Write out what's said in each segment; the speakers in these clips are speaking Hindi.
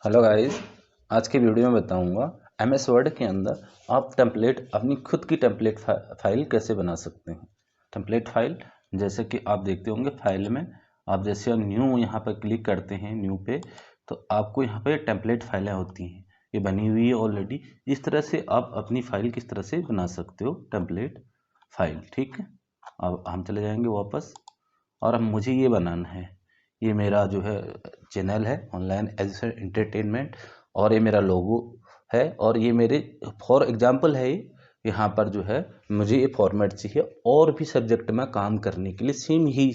हेलो गाइस, आज की वीडियो में बताऊंगा एमएस वर्ड के अंदर आप टेम्पलेट अपनी खुद की टेम्पलेट फाइल कैसे बना सकते हैं। टेम्पलेट फाइल जैसे कि आप देखते होंगे फाइल में आप जैसे न्यू यहाँ पर क्लिक करते हैं न्यू पे, तो आपको यहाँ पे टेम्पलेट फाइलें होती हैं, ये बनी हुई है ऑलरेडी। इस तरह से आप अपनी फाइल किस तरह से बना सकते हो टेम्पलेट फाइल। ठीक है, अब हम चले जाएंगे वापस और अब मुझे ये बनाना है। ये मेरा जो है चैनल है ऑनलाइन एजुकेशन एंटरटेनमेंट और ये मेरा लोगो है और ये मेरे फॉर एग्जांपल है। यहाँ पर जो है मुझे ये फॉर्मेट चाहिए और भी सब्जेक्ट में काम करने के लिए सेम ही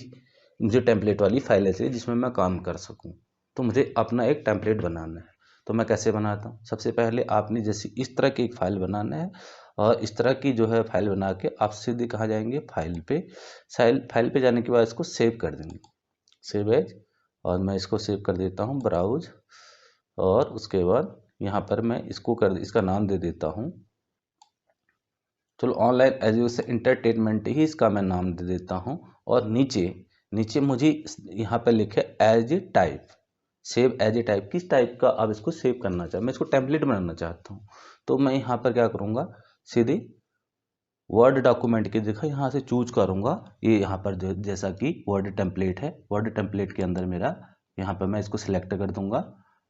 मुझे टेम्पलेट वाली फाइलें चाहिए जिसमें मैं काम कर सकूँ। तो मुझे अपना एक टेम्पलेट बनाना है। तो मैं कैसे बनाता हूँ, सबसे पहले आपने जैसे इस तरह की एक फाइल बनाना है और इस तरह की जो है फाइल बना के आप सीधे कहाँ जाएंगे, फाइल पे। फाइल पे जाने के बाद इसको सेव कर देंगे, सेव एज, और मैं इसको सेव कर देता हूँ ब्राउज। और उसके बाद यहाँ पर मैं इसका नाम दे देता हूँ, चलो ऑनलाइन एजुकेशन इंटरटेनमेंट ही इसका मैं नाम दे देता हूँ। और नीचे नीचे मुझे यहाँ पर लिखे as a type, save as a type. किस टाइप का आप इसको सेव करना चाहते, मैं इसको टेम्पलेट बनाना चाहता हूँ। तो मैं यहाँ पर क्या करूँगा, सीधे वर्ड डॉक्यूमेंट की जगह यहाँ से चूज करूँगा। ये यहाँ पर जैसा कि वर्ड टेम्पलेट है, वर्ड टेम्पलेट के अंदर मेरा यहाँ पर मैं इसको सिलेक्ट कर दूंगा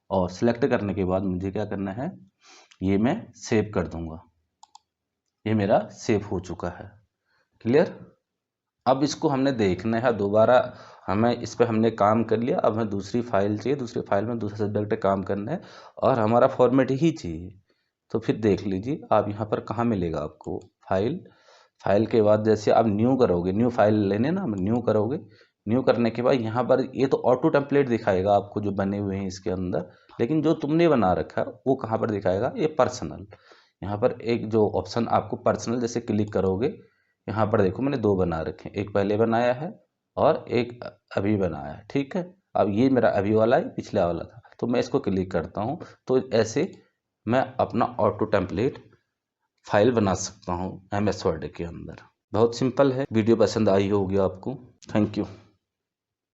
और सिलेक्ट करने के बाद मुझे क्या करना है, ये मैं सेव कर दूंगा। ये मेरा सेव हो चुका है। क्लियर। अब इसको हमने देखना है दोबारा, हमें इस पर हमने काम कर लिया, अब हमें दूसरी फाइल चाहिए, दूसरी फाइल में दूसरे सब्जेक्ट काम करना है और हमारा फॉर्मेट ही चाहिए। तो फिर देख लीजिए आप यहाँ पर कहाँ मिलेगा आपको फाइल। फाइल के बाद जैसे आप न्यू करोगे, न्यू फाइल लेने ना, न्यू करोगे, न्यू करने के बाद यहाँ पर ये तो ऑटो टेम्पलेट दिखाएगा आपको जो बने हुए हैं इसके अंदर, लेकिन जो तुमने बना रखा है वो कहाँ पर दिखाएगा, ये पर्सनल। यहाँ पर एक जो ऑप्शन आपको पर्सनल जैसे क्लिक करोगे, यहाँ पर देखो मैंने दो बना रखे हैं, एक पहले बनाया है और एक अभी बनाया है। ठीक है, अब ये मेरा अभी वाला है, पिछला वाला था, तो मैं इसको क्लिक करता हूँ तो ऐसे मैं अपना ऑटो टेम्पलेट फाइल बना सकता हूँ एमएस वर्ड के अंदर। बहुत सिंपल है। वीडियो पसंद आई होगी आपको। Thank you.